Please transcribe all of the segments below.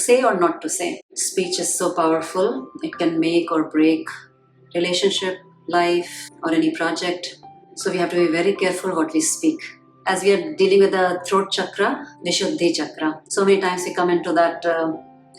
say or not to say. Speech is so powerful. It can make or break relationship, life, or any project. So we have to be very careful what we speak. As we are dealing with the throat chakra, Vishuddhi Chakra, so many times we come into that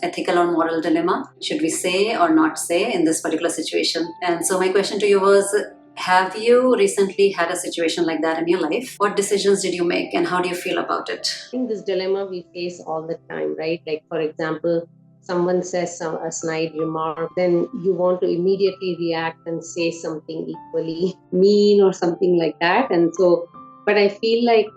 ethical or moral dilemma. Should we say or not say in this particular situation? And so my question to you was, have you recently had a situation like that in your life? What decisions did you make and how do you feel about it? I think this dilemma we face all the time, right? Like, for example, someone says a snide remark, then you want to immediately react and say something equally mean or something like that. And so, but I feel like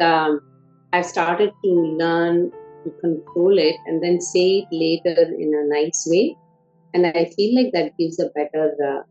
I've started to learn to control it and then say it later in a nice way. And I feel like that gives a better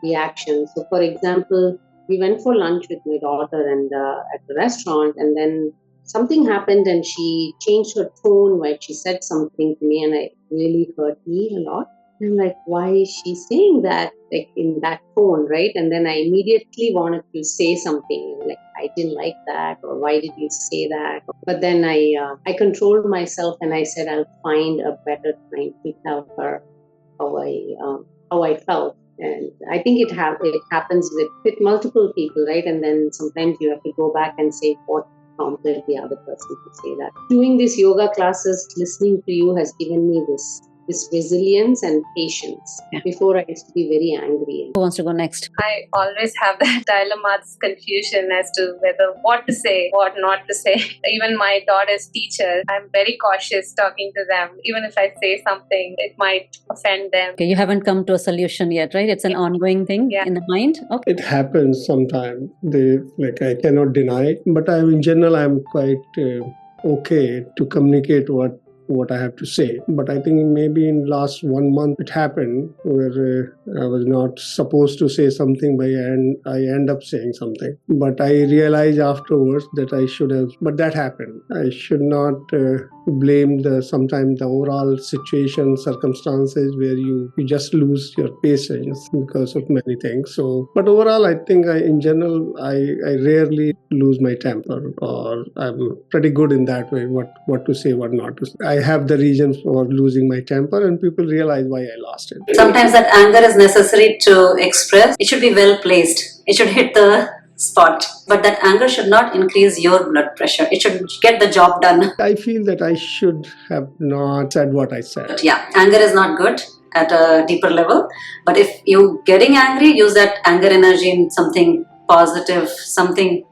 reaction. So, for example, we went for lunch with my daughter and at the restaurant, and then something happened and she changed her tone while she said something to me, and it really hurt me a lot. I'm like, why is she saying that, like, in that tone, right? And then I immediately wanted to say something like, I didn't like that, or why did you say that? But then I controlled myself and I said I'll find a better time to tell her how I felt. And I think it happens with multiple people, right? And then sometimes you have to go back and say what prompted the other person to say that. Doing these yoga classes, listening to you has given me this resilience and patience. Yeah. Before I used to be very angry. Who wants to go next? I always have that dilemma, this confusion as to whether what to say, what not to say. Even my daughter's teacher, I'm very cautious talking to them. Even if I say something, it might offend them. Okay, you haven't come to a solution yet, right? It's an ongoing thing in the mind. Okay. It happens sometimes. I cannot deny it, but in general, I'm quite okay to communicate what I have to say. But I think maybe in last 1 month it happened where I was not supposed to say something, but I end up saying something. But I realized afterwards that I should have, but that happened. I should not blame sometimes the overall situation, circumstances where you just lose your patience because of many things. So, but overall, I think in general, I rarely lose my temper, or I'm pretty good in that way, what to say, what not to say. I have the reasons for losing my temper and people realize why I lost it. Sometimes that anger is necessary to express. It should be well placed. It should hit the spot. But that anger should not increase your blood pressure. It should get the job done. I feel that I should have not said what I said. But yeah, anger is not good at a deeper level. But if you're getting angry, use that anger energy in something positive, something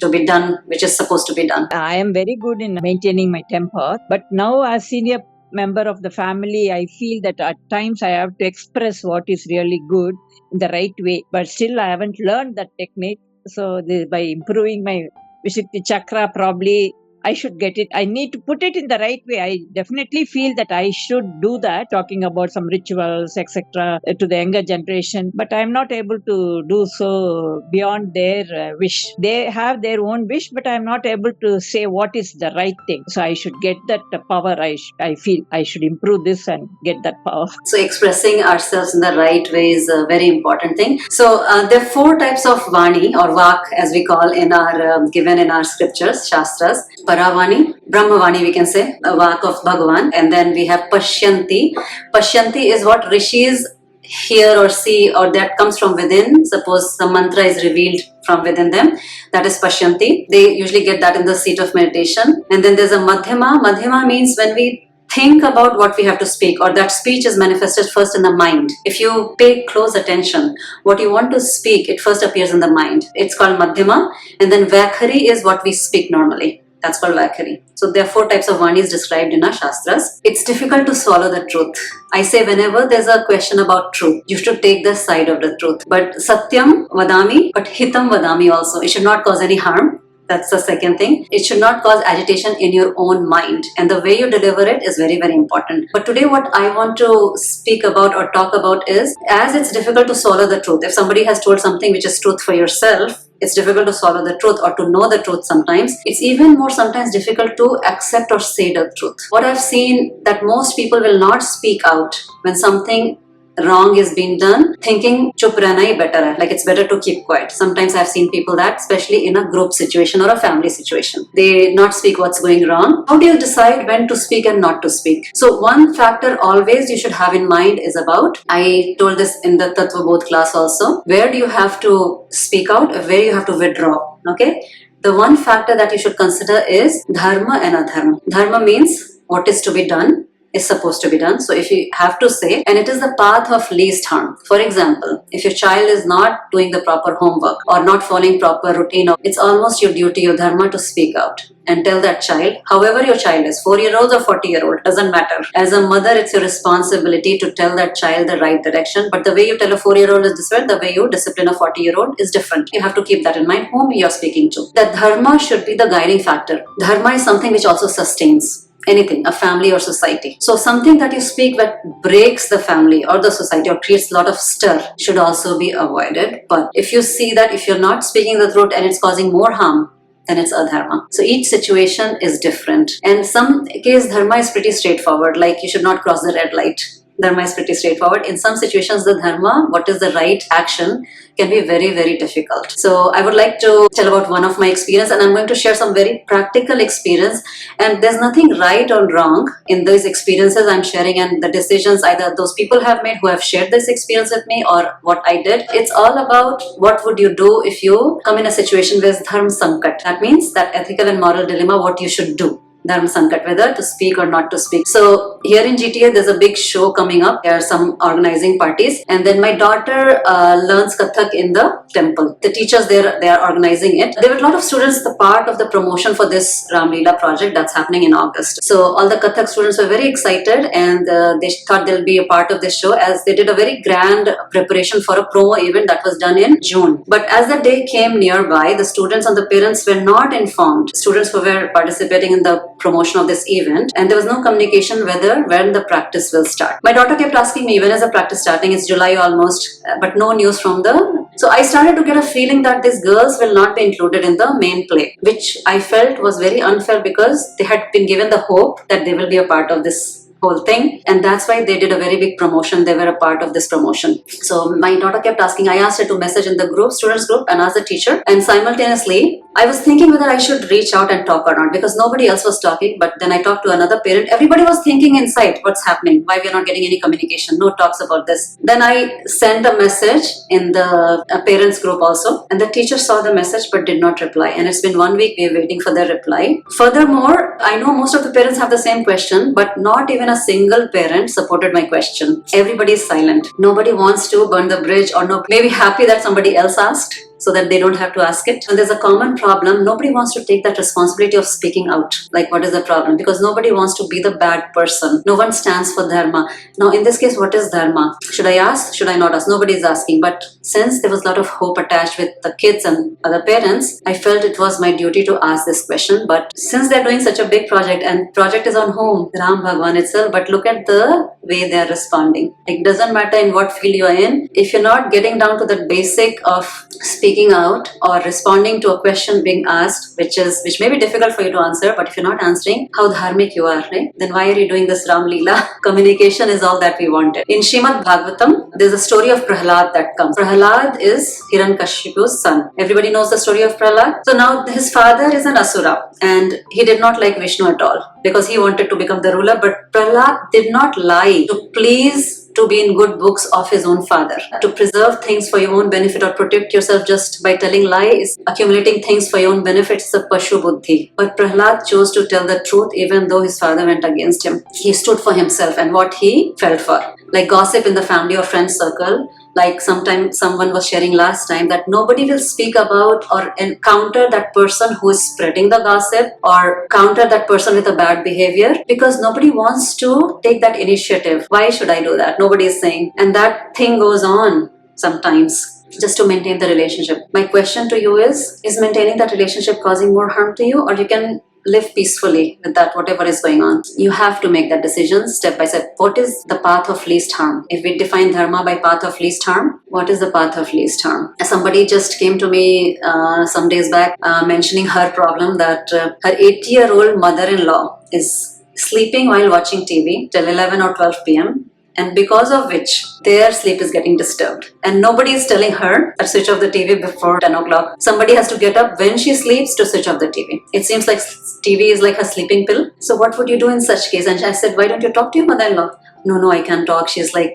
to be done, which is supposed to be done. I am very good in maintaining my temper, but now as senior member of the family, I feel that at times I have to express what is really good in the right way, but still I haven't learned that technique. So by improving my Vishuddhi Chakra, probably I should get it. I need to put it in the right way. I definitely feel that I should do that, talking about some rituals, etc. to the younger generation. But I'm not able to do so beyond their wish. They have their own wish, but I'm not able to say what is the right thing. So I should get that power. I feel I should improve this and get that power. So expressing ourselves in the right way is a very important thing. So there are 4 types of Vani or Vak, as we call in our given in our scriptures, Shastras. Paravani, Brahmavani we can say, a Vak of Bhagavan. And then we have Pashyanti. Pashyanti is what rishis hear or see, or that comes from within. Suppose some mantra is revealed from within them, that is Pashyanti. They usually get that in the seat of meditation. And then there's a Madhyama. Madhyama means when we think about what we have to speak, or that speech is manifested first in the mind. If you pay close attention, what you want to speak, it first appears in the mind. It's called Madhyama. And then Vakhari is what we speak normally. That's called Vakhari. So there are 4 types of Vanis described in our Shastras. It's difficult to swallow the truth. I say whenever there's a question about truth, you should take the side of the truth. But Satyam Vadami, but Hitam Vadami also. It should not cause any harm. That's the second thing. It should not cause agitation in your own mind. And the way you deliver it is very, very important. But today what I want to speak about or talk about is, as it's difficult to swallow the truth. If somebody has told something which is truth for yourself, it's difficult to swallow the truth or to know the truth sometimes. It's even more sometimes difficult to accept or say the truth. What I've seen that most people will not speak out when something wrong is being done, thinking chup rehna hi better hai, like it's better to keep quiet. Sometimes I've seen people that, especially in a group situation or a family situation, they not speak what's going wrong. How do you decide when to speak and not to speak? So one factor always you should have in mind is about, I told this in the Tattva Bodh class also, where do you have to speak out, where you have to withdraw. Okay, the one factor that you should consider is dharma and adharma. Dharma means what is to be done is supposed to be done. So if you have to say, and it is the path of least harm. For example, if your child is not doing the proper homework or not following proper routine, it's almost your duty, your dharma, to speak out and tell that child, however your child is, 4-year-old or 40-year-old, doesn't matter. As a mother, it's your responsibility to tell that child the right direction. But the way you tell a 4-year-old is different. The way you discipline a 40-year-old is different. You have to keep that in mind, whom you're speaking to. That dharma should be the guiding factor. Dharma is something which also sustains anything, a family or society. So something that you speak that breaks the family or the society or creates a lot of stir should also be avoided. But if you see that if you're not speaking the truth and it's causing more harm, then it's adharma. So each situation is different. And some case dharma is pretty straightforward, like you should not cross the red light. Dharma is pretty straightforward. In some situations, the dharma, what is the right action, can be very, very difficult. So I would like to tell about one of my experience, and I'm going to share some very practical experience. And there's nothing right or wrong in those experiences I'm sharing and the decisions either those people have made who have shared this experience with me or what I did. It's all about what would you do if you come in a situation with dharma sankat. That means that ethical and moral dilemma, what you should do. Dharma Sankat, whether to speak or not to speak. So here in GTA, there's a big show coming up. There are some organizing parties, and then my daughter learns Kathak in the temple. The teachers there, they are organizing it. There were a lot of students, the part of the promotion for this Ram Leela project that's happening in August. So all the Kathak students were very excited, and they thought they'll be a part of this show, as they did a very grand preparation for a promo event that was done in June. But as the day came nearby, the students and the parents were not informed. Students who were participating in the promotion of this event, and there was no communication whether when the practice will start. My daughter kept asking me, when is the practice starting? It's July almost, but no news from the... So I started to get a feeling that these girls will not be included in the main play, which I felt was very unfair because they had been given the hope that they will be a part of this whole thing, and that's why they did a very big promotion. They were a part of this promotion. So my daughter kept asking, I asked her to message in the group, students group, and ask the teacher, and simultaneously I was thinking whether I should reach out and talk or not, because nobody else was talking. But then I talked to another parent. Everybody was thinking inside, what's happening? Why we are not getting any communication? No talks about this. Then I sent a message in the parents group also, and the teacher saw the message but did not reply. And it's been 1 week, we're waiting for their reply. Furthermore, I know most of the parents have the same question, but not even a single parent supported my question. Everybody is silent. Nobody wants to burn the bridge, or no, maybe happy that somebody else asked, so that they don't have to ask it. And there's a common problem. Nobody wants to take that responsibility of speaking out. Like, what is the problem? Because nobody wants to be the bad person. No one stands for dharma. Now, in this case, what is dharma? Should I ask? Should I not ask? Nobody is asking. But since there was a lot of hope attached with the kids and other parents, I felt it was my duty to ask this question. But since they're doing such a big project, and project is on whom? Ram Bhagwan itself. But look at the way they're responding. It doesn't matter in what field you're in. If you're not getting down to the basic of speaking out or responding to a question being asked, which may be difficult for you to answer, but if you're not answering, how dharmic you are, right? Then why are you doing this Ram Leela? Communication is all that we wanted. In Srimad Bhagavatam, there's a story of Prahlad that comes. Prahlad is Hiranyakashipu's son. Everybody knows the story of Prahlad. So now his father is an asura, and he did not like Vishnu at all because he wanted to become the ruler. But Prahlad did not lie to please, to be in good books of his own father. To preserve things for your own benefit or protect yourself just by telling lies, accumulating things for your own benefit, is a pashu buddhi. But Prahlad chose to tell the truth even though his father went against him. He stood for himself and what he felt for. Like gossip in the family or friend circle, like sometimes someone was sharing last time, that nobody will speak about or encounter that person who is spreading the gossip or counter that person with a bad behavior, because nobody wants to take that initiative. Why should I do that? Nobody is saying. And that thing goes on sometimes just to maintain the relationship. My question to you is maintaining that relationship causing more harm to you, or you can live peacefully with that, whatever is going on? You have to make that decision step by step. What is the path of least harm? If we define dharma by path of least harm, what is the path of least harm? Somebody just came to me some days back mentioning her problem, that her 80-year-old mother-in-law is sleeping while watching TV till 11 or 12 p.m. and because of which their sleep is getting disturbed. And nobody is telling her to switch off the TV before 10 o'clock. Somebody has to get up when she sleeps to switch off the TV. It seems like TV is like a sleeping pill. So what would you do in such case? And I said, why don't you talk to your mother-in-law? No, I can't talk. She's like,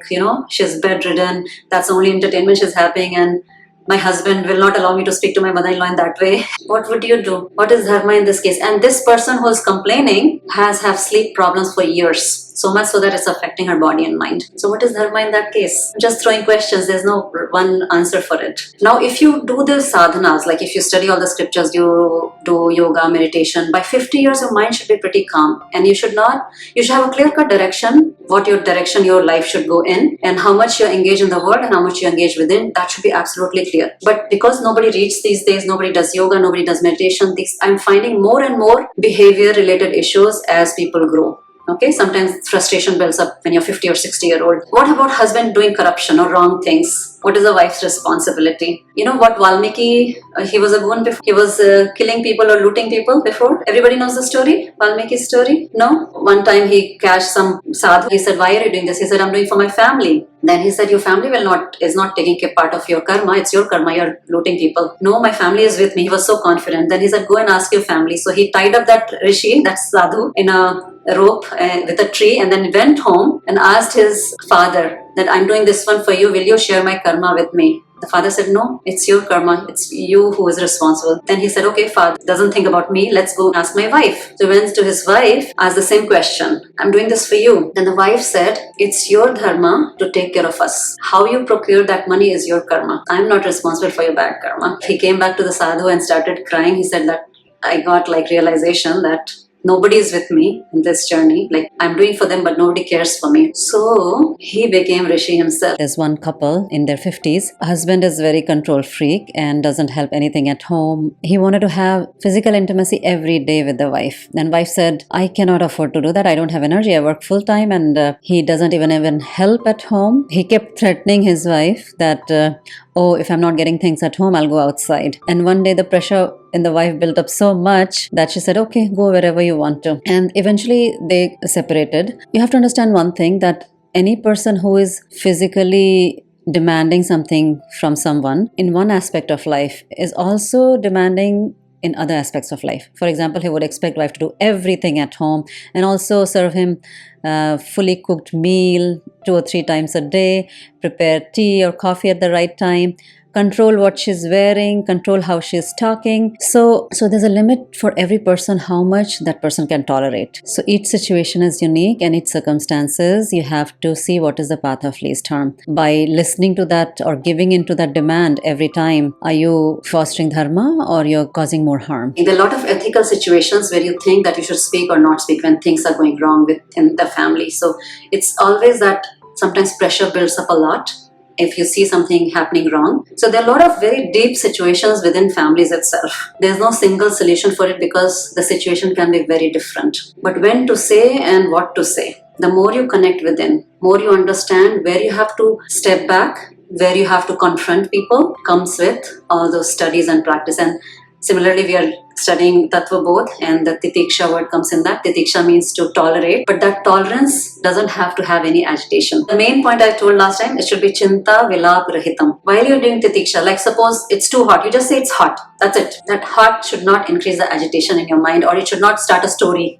she's bedridden. That's the only entertainment she's having. And my husband will not allow me to speak to my mother-in-law in that way. What would you do? What is dharma in this case? And this person who is complaining has have sleep problems for years. So much so that it's affecting her body and mind. So what is dharma in that case? Just throwing questions. There's no one answer for it. Now, if you do the sadhanas, like if you study all the scriptures, you do yoga, meditation, by 50 years, your mind should be pretty calm. And you should have a clear-cut direction, what your direction your life should go in, and how much you engage in the world and how much you engage within. That should be absolutely clear. But because nobody reads these days, nobody does yoga, nobody does meditation, I'm finding more and more behavior-related issues as people grow. Okay, sometimes frustration builds up when you're 50 or 60-year-old. What about husband doing corruption or wrong things? What is the wife's responsibility? You know what Valmiki, he was a goon before. He was killing people or looting people before. Everybody knows the story, Valmiki's story? No? One time he catched some sadhu. He said, why are you doing this? He said, I'm doing for my family. Then he said, your family is not taking part of your karma. It's your karma. You're looting people. No, my family is with me. He was so confident. Then he said, go and ask your family. So he tied up that rishi, that sadhu, in a rope with a tree, and then went home and asked his father that I'm doing this one for you. Will you share my karma with me? The father said, no, it's your karma. It's you who is responsible. Then he said, okay, father doesn't think about me. Let's go ask my wife. So he went to his wife, asked the same question. I'm doing this for you. Then the wife said, it's your dharma to take care of us. How you procure that money is your karma. I'm not responsible for your bad karma. He came back to the sadhu and started crying. He said that I got realization that nobody is with me in this journey. I'm doing for them, but nobody cares for me. So he became Rishi himself. There's one couple in their 50s. Husband is very control freak and doesn't help anything at home. He wanted to have physical intimacy every day with the wife. And wife said, I cannot afford to do that. I don't have energy. I work full time, and he doesn't even help at home. He kept threatening his wife that, if I'm not getting things at home, I'll go outside. And one day the pressure in the wife built up so much that she said, okay, go wherever you want to. And eventually they separated. You have to understand one thing, that any person who is physically demanding something from someone in one aspect of life is also demanding in other aspects of life. For example, he would expect wife to do everything at home and also serve him fully cooked meal 2 or 3 times a day, prepare tea or coffee at the right time, control what she's wearing, control how she's talking. So there's a limit for every person how much that person can tolerate. So each situation is unique and each circumstances, you have to see what is the path of least harm. By listening to that or giving into that demand every time, are you fostering dharma or you're causing more harm? There are a lot of ethical situations where you think that you should speak or not speak when things are going wrong within the family. So it's always that sometimes pressure builds up a lot if you see something happening wrong. So there are a lot of very deep situations within families itself. There's no single solution for it because the situation can be very different. But when to say and what to say, the more you connect within, more you understand where you have to step back, where you have to confront people, comes with all those studies and practice. And similarly, we are studying Tattva Bodh, and the Titiksha word comes in that. Titiksha means to tolerate, but that tolerance doesn't have to have any agitation. The main point I told last time, it should be Chinta Vilap Rahitam. While you're doing Titiksha, like suppose it's too hot, you just say it's hot. That's it. That hot should not increase the agitation in your mind, or it should not start a story.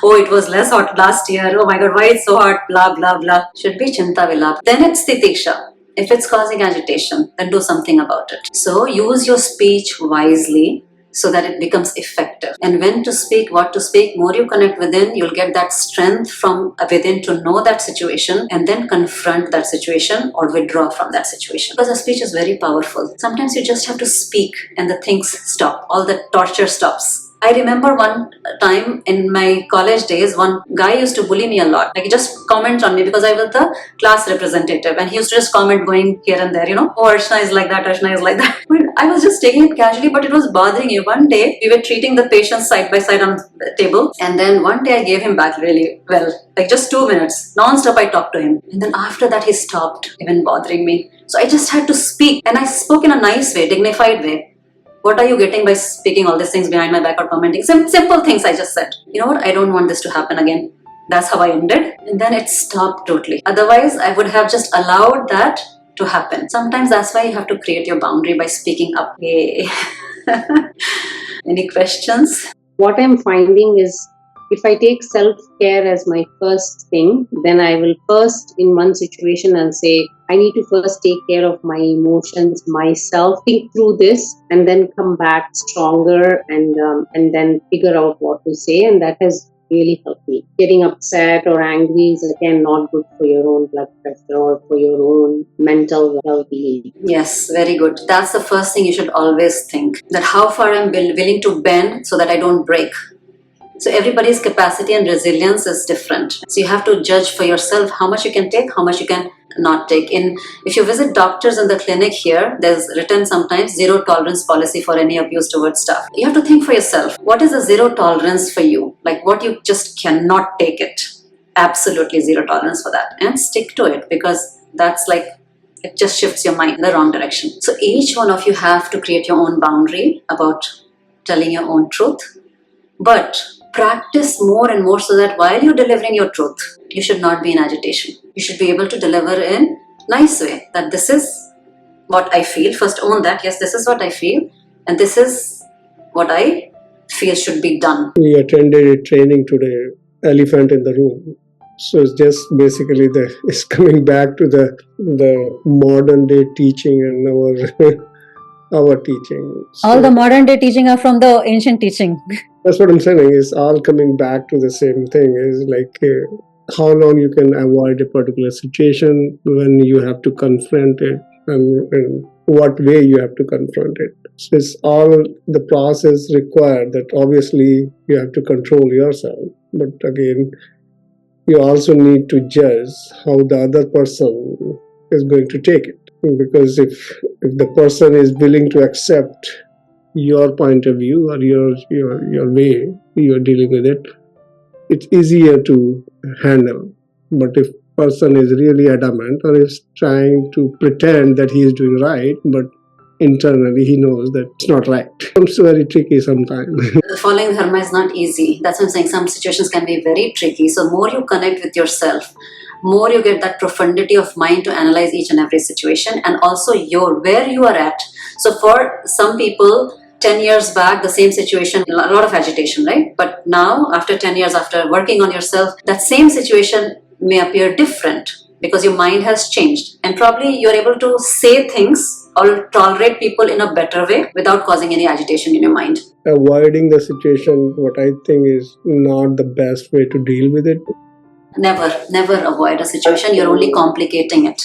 Oh, it was less hot last year. Oh my God, why it's so hot? Blah, blah, blah. Should be Chinta Vilap. Then it's Titiksha. If it's causing agitation, then do something about it. So use your speech wisely so that it becomes effective. And when to speak, what to speak, more you connect within, you'll get that strength from within to know that situation and then confront that situation or withdraw from that situation. Because a speech is very powerful. Sometimes you just have to speak and the things stop. All the torture stops. I remember one time in my college days, one guy used to bully me a lot. He just comment on me because I was the class representative, and he used to just comment going here and there, oh, Archana is like that, Archana is like that. I was just taking it casually, but it was bothering me. One day, we were treating the patients side by side on the table, and then one day I gave him back really well. Just 2 minutes, non-stop I talked to him. And then after that, he stopped even bothering me. So I just had to speak, and I spoke in a nice way, dignified way. What are you getting by speaking all these things behind my back or commenting? Simple things I just said. You know what? I don't want this to happen again. That's how I ended. And then it stopped totally. Otherwise, I would have just allowed that to happen. Sometimes that's why you have to create your boundary by speaking up. Yay. Any questions? What I'm finding is, if I take self-care as my first thing, then I will first in one situation and say, I need to first take care of my emotions, myself, think through this, and then come back stronger and then figure out what to say. And that has really helped me. Getting upset or angry is again not good for your own blood pressure or for your own mental well-being. Yes, very good. That's the first thing you should always think, that how far I'm willing to bend so that I don't break. So everybody's capacity and resilience is different. So you have to judge for yourself how much you can take, how much you can not take. If you visit doctors in the clinic here, there's written sometimes zero tolerance policy for any abuse towards staff. You have to think for yourself. What is a zero tolerance for you? Like what you just cannot take it. Absolutely zero tolerance for that. And stick to it, because that's like, it just shifts your mind in the wrong direction. So each one of you have to create your own boundary about telling your own truth. But practice more and more so that while you're delivering your truth, you should not be in agitation. You should be able to deliver in nice way, that this is what I feel. First own that, yes, this is what I feel, and this is what I feel should be done. We attended a training today, elephant in the room. So it's just basically it's coming back to the modern day teaching and our teaching. So All the modern day teaching are from the ancient teaching. that's what I'm saying, is all coming back to the same thing, is like how long you can avoid a particular situation, when you have to confront it, and what way you have to confront it. So it's all the process required, that obviously you have to control yourself, but again, you also need to judge how the other person is going to take it. Because if the person is willing to accept your point of view or your way you're dealing with it, it's easier to handle. But if person is really adamant or is trying to pretend that he is doing right, but internally he knows that it's not right, it's very tricky sometimes. Following dharma is not easy. That's what I'm saying. Some situations can be very tricky. So more you connect with yourself, more you get that profundity of mind to analyze each and every situation, and also where you are at. So for some people, 10 years back, the same situation, a lot of agitation, right? But now, after 10 years, after working on yourself, that same situation may appear different because your mind has changed. And probably you're able to say things or tolerate people in a better way without causing any agitation in your mind. Avoiding the situation, what I think is not the best way to deal with it. Never avoid a situation. You're only complicating it.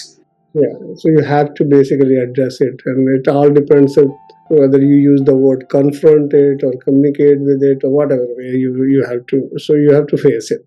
Yeah, so you have to basically address it, and it all depends on whether you use the word confront it or communicate with it or whatever way you have to. So you have to face it.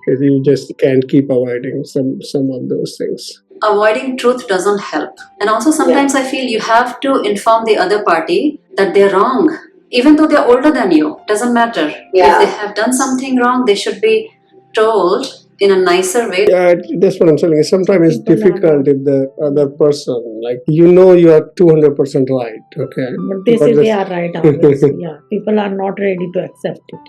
Because you just can't keep avoiding some of those things. Avoiding truth doesn't help. And also sometimes I feel you have to inform the other party that they're wrong. Even though they're older than you, doesn't matter. Yeah. If they have done something wrong, they should be told in a nicer way. Yeah, that's what I'm saying. Sometimes it's difficult if the other person, like, you are 200% right, okay? But they say they are right always. Yeah, people are not ready to accept it.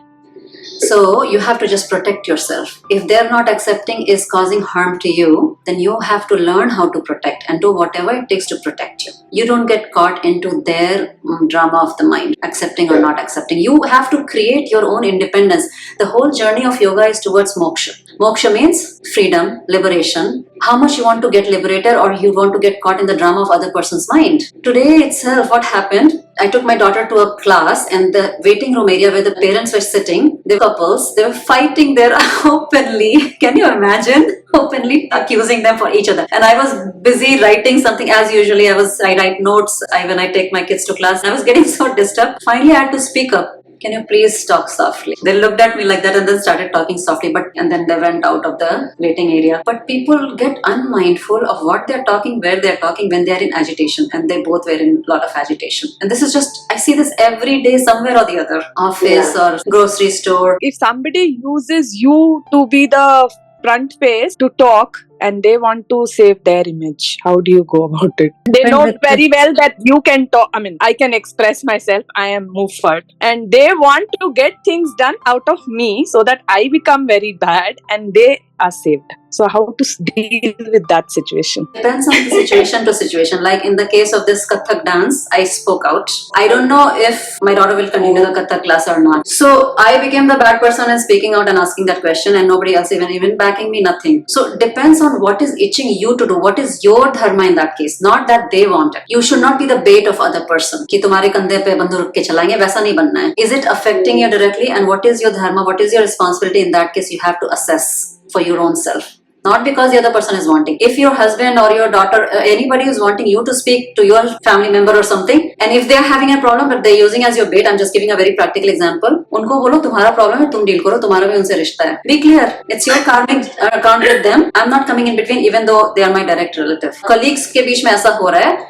So you have to just protect yourself. If they're not accepting is causing harm to you, then you have to learn how to protect and do whatever it takes to protect you. You don't get caught into their drama of the mind, accepting or not accepting. You have to create your own independence. The whole journey of yoga is towards moksha. Moksha means freedom, liberation. How much you want to get liberated or you want to get caught in the drama of other person's mind. Today itself, what happened? I took my daughter to a class, and the waiting room area where the parents were sitting, the couples, they were fighting there openly. Can you imagine? Openly accusing them for each other. And I was busy writing something as usually. I write notes when I take my kids to class. I was getting so disturbed. Finally, I had to speak up. Can you please talk softly? They looked at me like that and then started talking softly, and then they went out of the waiting area. But people get unmindful of what they're talking, where they're talking when they're in agitation, and they both were in a lot of agitation. And this is I see this every day somewhere or the other, office or grocery store. If somebody uses you to be the front face to talk, and they want to save their image. How do you go about it? They know very well that you can talk. I mean, I can express myself. I am moved forward, and they want to get things done out of me so that I become very bad and they are saved. So how to deal with that situation? Depends on the situation to situation. Like in the case of this Kathak dance, I spoke out. I don't know if my daughter will continue the Kathak class or not. So I became the bad person and speaking out and asking that question, and nobody else even backing me, nothing. So depends on what is itching you to do. What is your dharma in that case? Not that they want it. You should not be the bait of other person. कि तुम्हारे कंधे पे बंदूक रख के चलाएंगे, वैसा नहीं बनना है. Is it affecting you directly? And what is your dharma? What is your responsibility in that case? You have to assess for your own self. Not because the other person is wanting. If your husband or your daughter, anybody is wanting you to speak to your family member or something, and if they are having a problem but they're using as your bait, I'm just giving a very practical example. उनको बोलो तुम्हारा problem है, तुम deal करो, तुम्हारा भी उनसे रिश्ता है. Be clear. It's your karmic account with them. I'm not coming in between, even though they are my direct relative. Colleagues के बीच में ऐसा हो रहा है.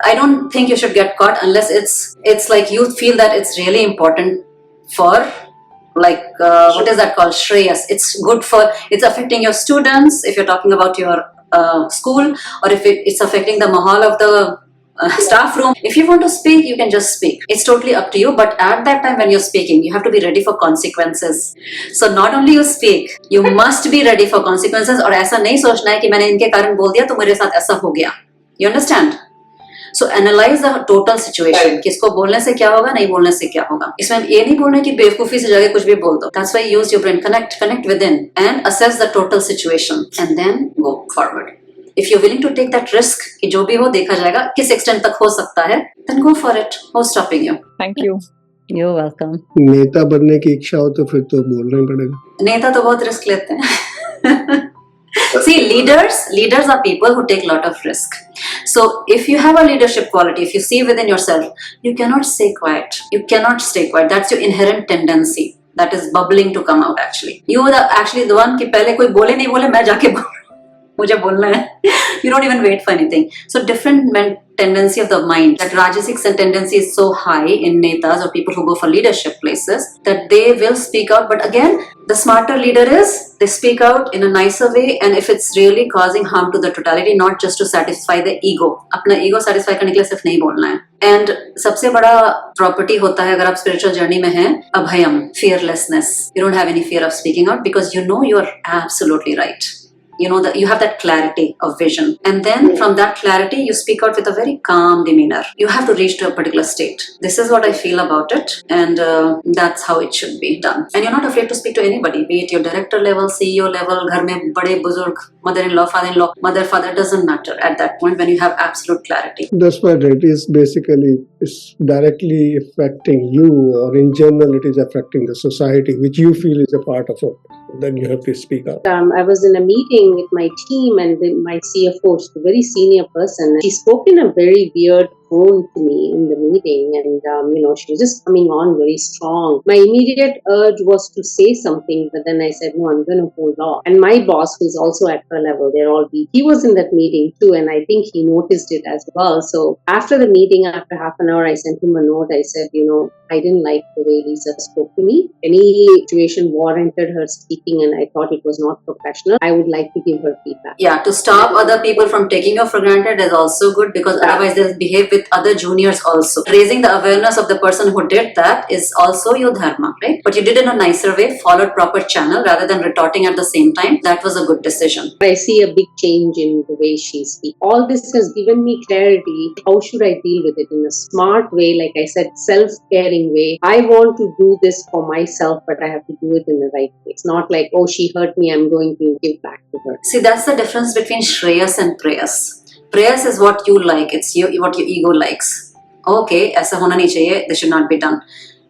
I don't think you should get caught unless it's like you feel that it's really important for. Like what is that called? Shreyas. It's good for, it's affecting your students if you're talking about your school, or if it's affecting the mahal of the staff room. If you want to speak, you can just speak. It's totally up to you. But at that time when you're speaking, you have to be ready for consequences. So not only you speak, you must be ready for consequences. और ऐसा नहीं सोचना है कि मैंने इनके कारण बोल दिया तो मेरे साथ ऐसा हो गया. You understand? So analyze the total situation. किसको बोलने से क्या होगा, नहीं बोलने से क्या होगा. इसमें ये नहीं बोलना कि बेवकूफी से जाके कुछ भी बोल दो. That's why you use your brain. Connect within and assess the total situation and then go forward. If you're willing to take that risk कि जो भी हो देखा जाएगा, किस extent तक हो सकता है, then go for it. Who's stopping you? Thank you. You're welcome. नेता बनने की इच्छा हो तो फिर तो बोलना ही पड़ेगा. नेता तो बहुत रिस्क लेते हैं. See, leaders are people who take a lot of risk. So if you have a leadership quality, if you see within yourself, you cannot stay quiet. You cannot stay quiet. That's your inherent tendency that is bubbling to come out actually. You are actually the one कि पहले कोई बोले नहीं बोले मैं जाके मुझे बोलना है. You don't even wait for anything. So different tendency of the mind. That rajasic tendency is so high in netas or people who go for leadership places that they will speak out. But again, the smarter leader is they speak out in a nicer way, and if it's really causing harm to the totality, not just to satisfy the ego. अपना ego satisfy करने के लिए सिर्फ नहीं बोलना है. And सबसे बड़ा property होता है अगर आप spiritual journey में हैं, abhayam, fearlessness. You don't have any fear of speaking out because you know you are absolutely right. You know that you have that clarity of vision, and then from that clarity you speak out with a very calm demeanor. You have to reach to a particular state. This is what I feel about it, and that's how it should be done. And you're not afraid to speak to anybody, be it your director level, CEO level, घर में बड़े बुजुर्ग, mother-in-law, father-in-law, mother, father, doesn't matter at that point when you have absolute clarity. That's why it is basically it's directly affecting you, or in general it is affecting the society which you feel is a part of it. Then you have to speak up. I was in a meeting with my team, and my CFO, a very senior person, she spoke in a very weird tone to me in the meeting, and she was just coming on very strong. My immediate urge was to say something, but then I said, no, I'm going to hold off. And my boss, who's also at her level, they're all weak. He was in that meeting too, and I think he noticed it as well. So after the meeting, after half an hour, I sent him a note. I said, I didn't like the way Lisa spoke to me. Any situation warranted her speaking, and I thought it was not professional. I would like to give her feedback. Yeah, to stop other people from taking you for granted is also good, because otherwise they'll behave with other juniors also. Raising the awareness of the person who did that is also your dharma, right? But you did it in a nicer way, followed proper channel rather than retorting at the same time. That was a good decision. I see a big change in the way she speaks. All this has given me clarity. How should I deal with it in a smart way? Like I said, self-caring way. I want to do this for myself, but I have to do it in the right way. It's not like, oh, she hurt me, I'm going to give back to her. See, that's the difference between Shreyas and Prayas. Prayas is what you like. It's what your ego likes. Okay, ऐसा होना नहीं चाहिए. This should not be done.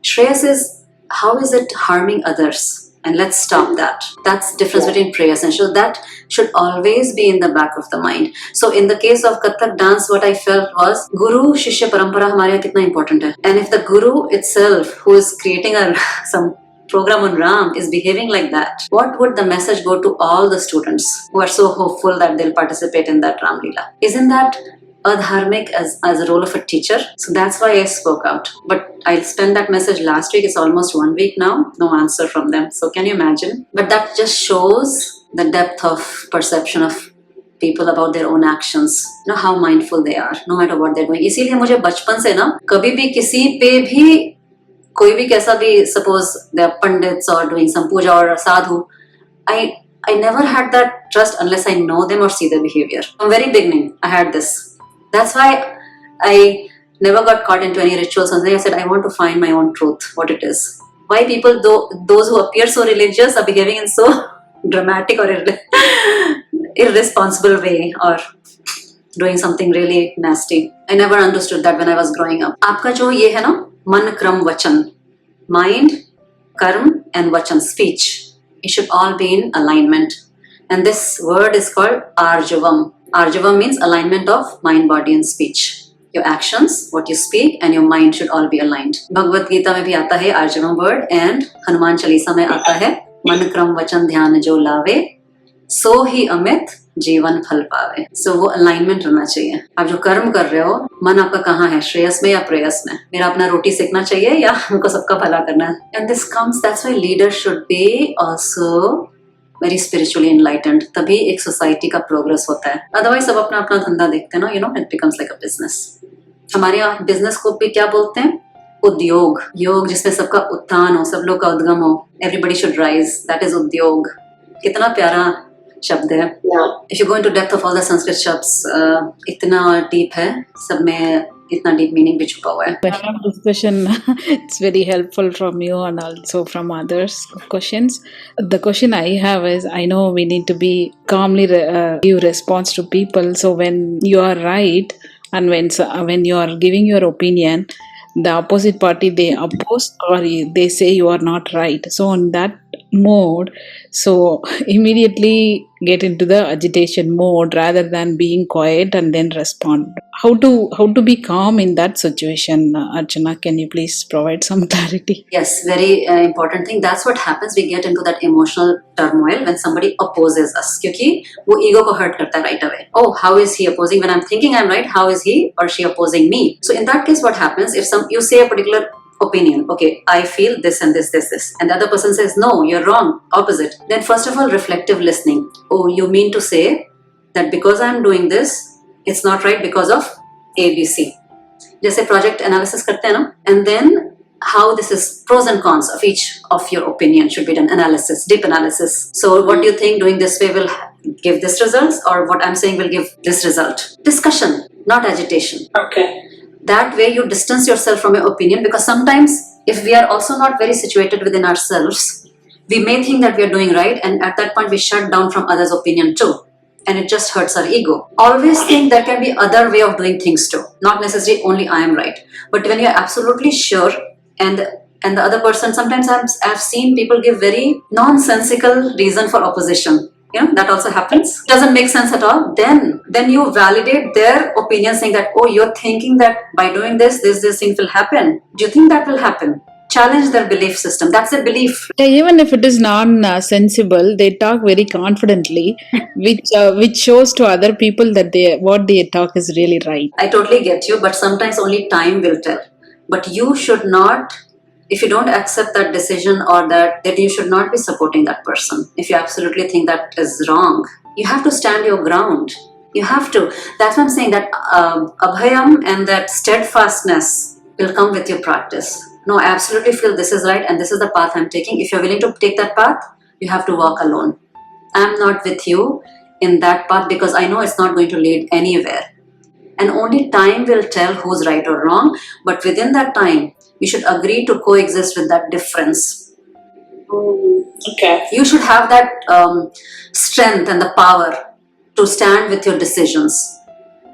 Shreyas is, how is it harming others? And let's stop that. That's the difference between prayers and so that should always be in the back of the mind. So in the case of Kathak dance, what I felt was Guru Shishya Parampara हमारे यहाँ कितना important है. And if the Guru itself, who is creating some program on Ram, is behaving like that, what would the message go to all the students who are so hopeful that they'll participate in that Ram Leela? Isn't that adharmic as a role of a teacher? So that's why I spoke out. But I spent that message last week. It's almost 1 week now. No answer from them. So can you imagine? But that just shows the depth of perception of people about their own actions, how mindful they are, no matter what they're doing. इसीलिए मुझे बचपन से ना कभी भी किसी पे भी कोई भी कैसा भी, suppose they are pandits or doing some puja or sadhu, I never had that trust unless I know them or see their behavior. From very beginning, I had this. That's why I never got caught into any rituals. And I said, I want to find my own truth, what it is. Why people, those who appear so religious, are behaving in so dramatic or irresponsible way, or doing something really nasty. I never understood that when I was growing up. आपका जो ये है ना, मन क्रम वचन, mind, karm and vachan, speech, it should all be in alignment. And this word is called arjavam. Arjavam means alignment of mind, body and speech. Your actions, what you speak and your mind should all be aligned. Bhagavad Gita में भी आता है arjavam word, and Hanuman Chalisa में आता है मन क्रम वचन ध्यान जो लावे सो ही अमित जीवन फल पावे. सो वो अलाइनमेंट रहना चाहिए. आप जो कर्म कर रहे हो, मन आपका कहाँ है, श्रेयस में या प्रेयस में? मेरा अपना रोटी सेकना चाहिए या हमको सबका भला करना है? And this comes, that's why leader should be also very spiritually enlightened. तभी एक सोसाइटी का प्रोग्रेस होता है. अदरवाइज सब अपना अपना धंधा देखते हैं ना, it becomes like a business. हमारे यहाँ बिजनेस को भी क्या बोलते हैं? उद्योग. योग जिसमें सबका उत्थान हो, सब लोग का उद्गम हो. Everybody should rise, that is उद्योग. कितना प्यारा शब्द है. If you go into depth of all the Sanskrit shabds, इतना deep है, सब में इतना deep meaning भी छुपा हुआ है. Discussion, it's very helpful from you and also from others questions. The question I have is, I know we need to be calmly give response to people. So when you are right and when you are giving your opinion, the opposite party, they oppose or they say you are not right. So in that mode, so immediately get into the agitation mode rather than being quiet and then respond. How to be calm in that situation, Archana? Can you please provide some clarity? Yes, very important thing. That's what happens. We get into that emotional turmoil when somebody opposes us. क्योंकि वो ego को hurt करता है right away. Oh, how is he opposing? When I'm thinking I'm right, how is he or she opposing me? So in that case, what happens if you say a particular opinion, okay, I feel this and this, and the other person says, no, you're wrong, opposite. Then first of all, reflective listening. Oh, you mean to say that because I'm doing this, it's not right because of ABC. जैसे project analysis करते हैं ना, and then how this is pros and cons of each of your opinion should be done. Analysis, deep analysis. So what do you think doing this way will give this results, or what I'm saying will give this result? Discussion, not agitation. Okay. That way you distance yourself from your opinion, because sometimes if we are also not very situated within ourselves, we may think that we are doing right, and at that point we shut down from others' opinion too, and it just hurts our ego. Always think there can be other way of doing things too, not necessarily only I am right. But when you're absolutely sure, and the other person, sometimes I've seen people give very nonsensical reason for opposition. That also happens. Doesn't make sense at all. Then you validate their opinion, saying that, oh, you're thinking that by doing this thing will happen. Do you think that will happen? Challenge their belief system. That's their belief. Yeah, even if it is non-sensible, they talk very confidently, which shows to other people that what they talk is really right. I totally get you, but sometimes only time will tell. But you should not, if you don't accept that decision or that you should not be supporting that person. If you absolutely think that is wrong, you have to stand your ground. You have to. That's why I'm saying that abhayam and that steadfastness will come with your practice. No, I absolutely feel this is right and this is the path I'm taking. If you're willing to take that path, you have to walk alone. I'm not with you in that path because I know it's not going to lead anywhere. And only time will tell who's right or wrong. But within that time, you should agree to coexist with that difference. Okay. You should have that strength and the power to stand with your decisions.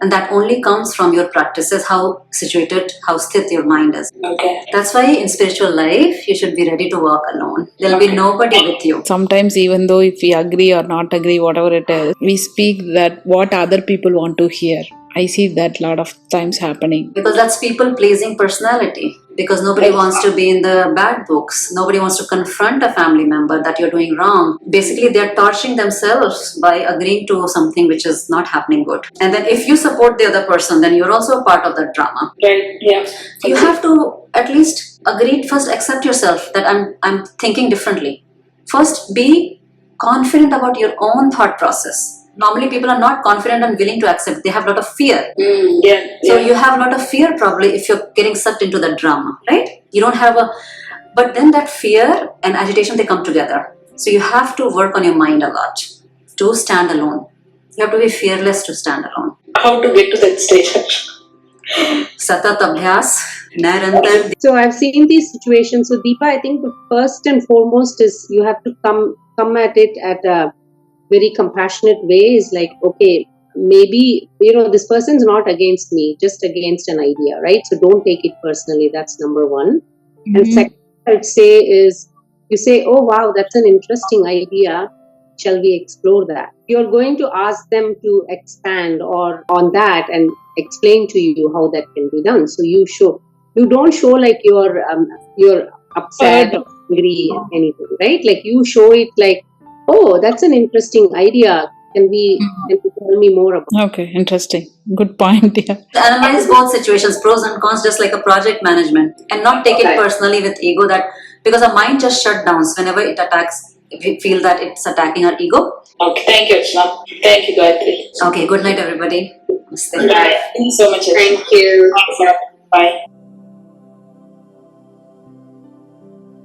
And that only comes from your practices, how situated, how sthit your mind is. Okay. That's why in spiritual life, you should be ready to walk alone. There'll be nobody with you. Sometimes even though if we agree or not agree, whatever it is, we speak that what other people want to hear. I see that a lot of times happening. Because that's people-pleasing personality. Because nobody wants to be in the bad books. Nobody wants to confront a family member that you're doing wrong. Basically, they're torturing themselves by agreeing to something which is not happening good. And then if you support the other person, then you're also a part of that drama. Right, yeah. You have to at least agree, first accept yourself that I'm thinking differently. First, be confident about your own thought process. Normally people are not confident and willing to accept. They have a lot of fear. Yeah. So you have a lot of fear probably if you're getting sucked into the drama, right? You don't have but then that fear and agitation, they come together. So you have to work on your mind a lot to stand alone. You have to be fearless to stand alone. How to get to that stage? Satat abhyas, nirantar. So I've seen these situations. So Deepa, I think the first and foremost is you have to come at it at a very compassionate way. Is like, okay, maybe, this person's not against me, just against an idea, right? So don't take it personally. That's number one. And second, I'd say is you say, oh wow, that's an interesting idea. Shall we explore that? You're going to ask them to expand or on that and explain to you how that can be done. So you don't show like you're upset or angry or anything, right? Like you show it like, oh, that's an interesting idea. Can you tell me more about it? Okay, interesting. Good point. Yeah. Analyze both situations, pros and cons, just like a project management, and not take it personally with ego, that because our mind just shut down whenever it attacks, if we feel that it's attacking our ego. Okay, thank you, Archana. Thank you, Gayatri. Okay, good night everybody. Namaste. Bye. Thank you so much, Archana. Thank you. Bye.